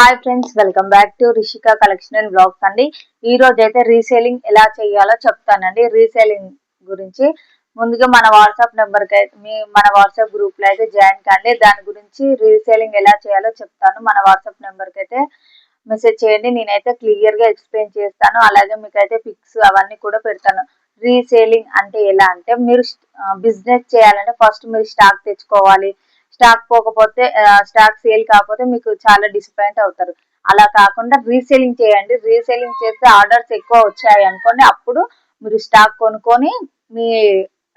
Hi friends, welcome back to Rishika collection and blogs అండి. ఈ రోజు అయితే రీసేలింగ్ ఎలా చేయాలో చెప్తానండి. రీసేలింగ్ గురించి ముందుగా మన వాట్సాప్ నెంబర్ కి అయితే మన వాట్సాప్ గ్రూప్ లో అయితే జాయిన్ కండి. దాని గురించి రీసేలింగ్ ఎలా చేయాలో చెప్తాను. మన వాట్సాప్ నెంబర్ కి అయితే మెసేజ్ చేయండి. నేనైతే క్లియర్ గా ఎక్స్ప్లెయిన్ చేస్తాను. అలాగే మీకైతే పిక్స్ అవన్నీ కూడా పెడతాను. రీసేలింగ్ అంటే ఎలా అంటే, మీరు బిజినెస్ చేయాలంటే ఫస్ట్ మీరు స్టాక్ తెచ్చుకోవాలి. స్టాక్ పోకపోతే స్టాక్ సేల్ కాకపోతే మీకు చాలా డిసప్పాయింట్ అవుతారు. అలా కాకుండా రీసేలింగ్ చేయండి. రీసేలింగ్ చేస్తే ఆర్డర్స్ ఎక్కువ వచ్చాయి అనుకోండి, అప్పుడు మీరు స్టాక్ కొనుక్కొని మీ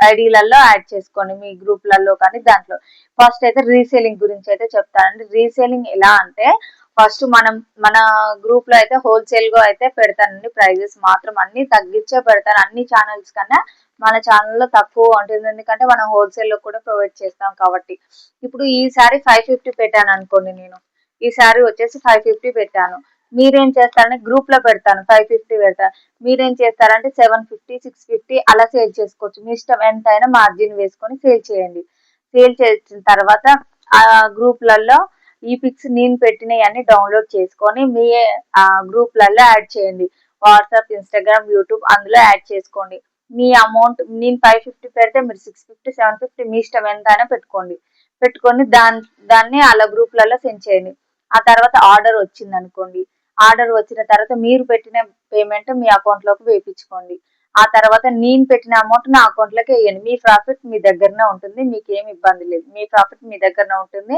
ఐడీలలో యాడ్ చేసుకోండి, మీ గ్రూప్లలో కానీ దాంట్లో. ఫస్ట్ అయితే రీసేలింగ్ గురించి అయితే చెప్తానండి. రీసేలింగ్ ఎలా అంటే, ఫస్ట్ మన గ్రూప్ లో అయితే హోల్సేల్ గా అయితే పెడతానండి. ప్రైజెస్ మాత్రం అన్ని తగ్గించే పెడతాను. అన్ని ఛానల్స్ కన్నా మన ఛానల్లో తక్కువ ఉంటుంది, ఎందుకంటే మనం హోల్సేల్ లో కూడా ప్రొవైడ్ చేస్తాం కాబట్టి. ఇప్పుడు ఈసారి 550 పెట్టాను అనుకోండి. నేను ఈసారి వచ్చేసి 550 పెట్టాను. మీరేం చేస్తారంటే గ్రూప్ లో పెడతాను 550 పెడతాను. మీరేం చేస్తారంటే 750, 650 అలా సేల్ చేసుకోవచ్చు. మీ ఇష్టం, ఎంతైనా మార్జిన్ వేసుకొని సేల్ చేయండి. సేల్ చేసిన తర్వాత ఆ గ్రూప్లలో ఈ పిక్స్ నేను పెట్టినవి అన్ని డౌన్లోడ్ చేసుకొని మీ గ్రూప్లలో యాడ్ చేయండి. వాట్సాప్, ఇన్స్టాగ్రామ్, యూట్యూబ్ అందులో యాడ్ చేసుకోండి. మీ అమౌంట్ నేను 550 పెడితే మీరు 650, 750 మీ ఇష్టం ఎంతైనా పెట్టుకొని దాన్ని అలా గ్రూప్లలో సెండ్ చేయండి. ఆ తర్వాత ఆర్డర్ వచ్చింది అనుకోండి. ఆర్డర్ వచ్చిన తర్వాత మీరు పెట్టిన పేమెంట్ మీ అకౌంట్ లోకి వేయించుకోండి. ఆ తర్వాత నేను పెట్టిన అమౌంట్ నా అకౌంట్ లోకి వేయండి. మీ ప్రాఫిట్ మీ దగ్గరనే ఉంటుంది, మీకు ఏమి ఇబ్బంది లేదు. మీ ప్రాఫిట్ మీ దగ్గరనే ఉంటుంది.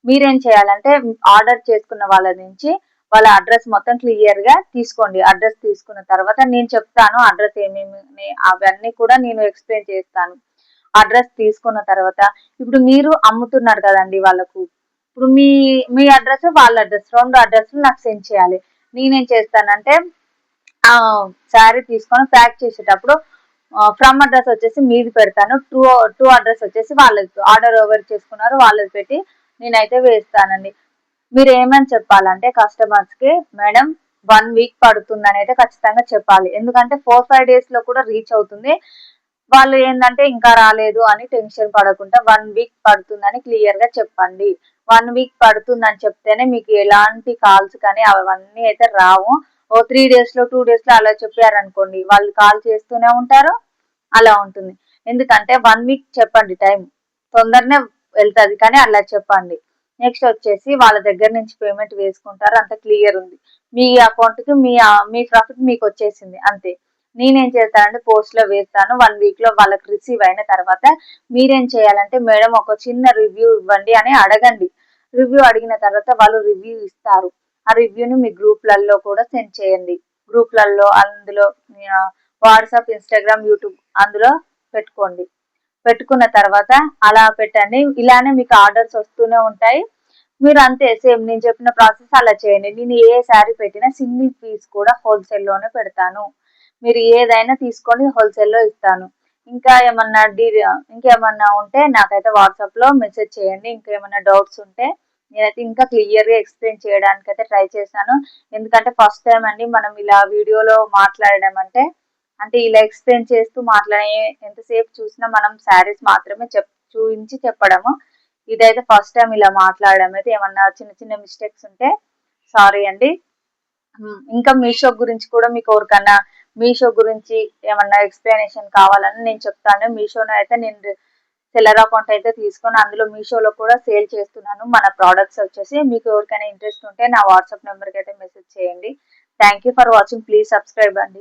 మీరేం చేయాలంటే ఆర్డర్ చేసుకున్న వాళ్ళ నుంచి వాళ్ళ అడ్రస్ మొత్తం క్లియర్ గా తీసుకోండి. అడ్రస్ తీసుకున్న తర్వాత నేను చెప్తాను అడ్రస్ ఏమేమి, అవన్నీ కూడా నేను ఎక్స్ప్లెయిన్ చేస్తాను. అడ్రస్ తీసుకున్న తర్వాత ఇప్పుడు మీరు అమ్ముతున్నారు కదండి వాళ్ళకు. ఇప్పుడు మీ అడ్రస్, వాళ్ళ అడ్రస్, రెండు అడ్రస్లు నాకు సెండ్ చేయాలి. నేనేం చేస్తానంటే శారీ తీసుకొని ప్యాక్ చేసేటప్పుడు ఫ్రమ్ అడ్రస్ వచ్చేసి మీది పెడతాను. టూ అడ్రస్ వచ్చేసి వాళ్ళది, ఆర్డర్ ఎవరు చేసుకున్నారో వాళ్ళది పెట్టి నేనైతే వేస్తానండి. మీరు ఏమని చెప్పాలంటే కస్టమర్స్ కి, మేడం 1 వీక్ పడుతుందని అయితే ఖచ్చితంగా చెప్పాలి. ఎందుకంటే 4-5 days లో కూడా రీచ్ అవుతుంది. వాళ్ళు ఏంటంటే ఇంకా రాలేదు అని టెన్షన్ పడకుండా 1 వీక్ పడుతుందని క్లియర్ గా చెప్పండి. 1 వీక్ పడుతుందని చెప్తేనే మీకు ఎలాంటి కాల్స్ కానీ అవన్నీ అయితే రావు. ఓ 3 days లో, 2 days లో అలా చెప్పారనుకోండి, వాళ్ళు కాల్ చేస్తూనే ఉంటారు. అలా ఉంటుంది. ఎందుకంటే 1 వీక్ చెప్పండి టైం, తొందరనే వెళ్తుంది, కానీ అలా చెప్పండి. నెక్స్ట్ వచ్చేసి వాళ్ళ దగ్గర నుంచి పేమెంట్ వేసుకుంటారు, అంత క్లియర్ ఉంది. మీ అకౌంట్ కి మీ ప్రాఫిట్ మీకు వచ్చేసింది అంతే. నేనేం చేస్తానంటే పోస్ట్ లో వేస్తాను. 1 వీక్ లో వాళ్ళకి రిసీవ్ అయిన తర్వాత మీరేం చేయాలంటే, మేడం ఒక చిన్న రివ్యూ ఇవ్వండి అని అడగండి. రివ్యూ అడిగిన తర్వాత వాళ్ళు రివ్యూ ఇస్తారు. ఆ రివ్యూని మీ గ్రూప్లలో కూడా సెండ్ చేయండి. గ్రూప్లలో అందులో వాట్సాప్, ఇన్స్టాగ్రామ్, యూట్యూబ్ అందులో పెట్టుకోండి. పెట్టుకున్న తర్వాత అలా పెట్టండి. ఇలానే మీకు ఆర్డర్స్ వస్తూనే ఉంటాయి. మీరు అంతే సేమ్ నేను చెప్పిన ప్రాసెస్ అలా చేయండి. నేను ఏ శారీ పెట్టినా సింగిల్ పీస్ కూడా హోల్సేల్లోనే పెడతాను. మీరు ఏదైనా తీసుకొని హోల్సేల్లో ఇస్తాను. ఇంకేమన్నా ఉంటే నాకైతే వాట్సాప్లో మెసేజ్ చేయండి. ఇంకేమన్నా డౌట్స్ ఉంటే నేనైతే ఇంకా క్లియర్గా ఎక్స్ప్లెయిన్ చేయడానికి అయితే ట్రై చేశాను. ఎందుకంటే ఫస్ట్ టైం అండి మనం ఇలా వీడియోలో మాట్లాడడం అంటే ఇలా ఎక్స్ప్లెయిన్ చేస్తూ ఎంతసేపు చూసినా మనం శారీస్ మాత్రమే చూపించి చెప్పడము. ఇదైతే ఫస్ట్ టైం ఇలా మాట్లాడడం. అయితే ఏమన్నా చిన్న చిన్న మిస్టేక్స్ ఉంటే సారీ అండి. ఇంకా మీషో గురించి కూడా మీకు ఎవరికన్నా మీషో గురించి ఏమన్నా ఎక్స్ప్లెనేషన్ కావాలని నేను చెప్తాను. మీషోలో అయితే నేను సెల్లర్ అకౌంట్ అయితే తీసుకొని అందులో మీషోలో కూడా సేల్ చేస్తున్నాను మన ప్రోడక్ట్స్ వచ్చేసి. మీకు ఎవరికైనా ఇంట్రెస్ట్ ఉంటే నా వాట్సాప్ నెంబర్కి అయితే మెసేజ్ చేయండి. Thank you for watching. Please subscribe అండి.